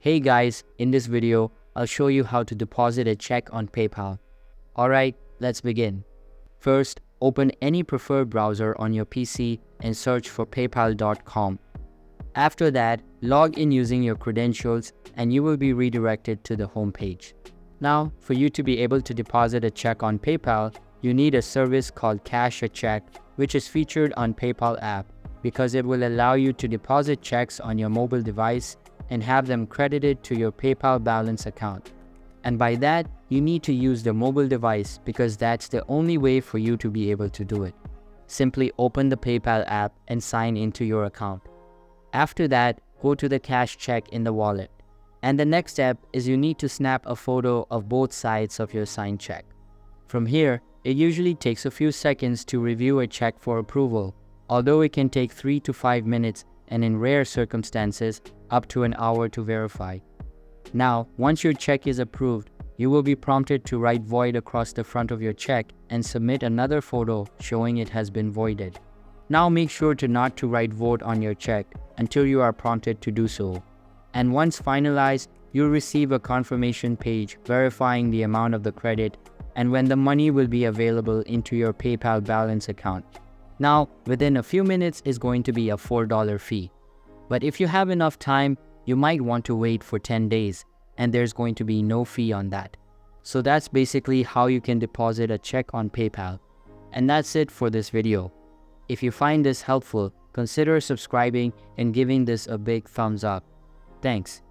Hey guys, in this video, I'll show you how to deposit a check on PayPal. Alright, let's begin. First, open any preferred browser on your PC and search for paypal.com. After that, log in using your credentials and you will be redirected to the home page. Now, for you to be able to deposit a check on PayPal, you need a service called Cash a Check, which is featured on PayPal app because it will allow you to deposit checks on your mobile device and have them credited to your PayPal balance account. And by that, you need to use the mobile device because that's the only way for you to be able to do it. Simply open the PayPal app and sign into your account. After that, go to the cash check in the wallet. And the next step is you need to snap a photo of both sides of your signed check. From here, it usually takes a few seconds to review a check for approval, although it can take 3 to 5 minutes and in rare circumstances, up to an hour to verify. Now, once your check is approved, you will be prompted to write void across the front of your check and submit another photo showing it has been voided. Now make sure to not to write void on your check until you are prompted to do so. And once finalized, you'll receive a confirmation page verifying the amount of the credit and when the money will be available into your PayPal balance account. Now, within a few minutes is going to be a $4 fee. But if you have enough time, you might want to wait for 10 days and there's going to be no fee on that. So that's basically how you can deposit a check on PayPal. And that's it for this video. If you find this helpful, consider subscribing and giving this a big thumbs up. Thanks.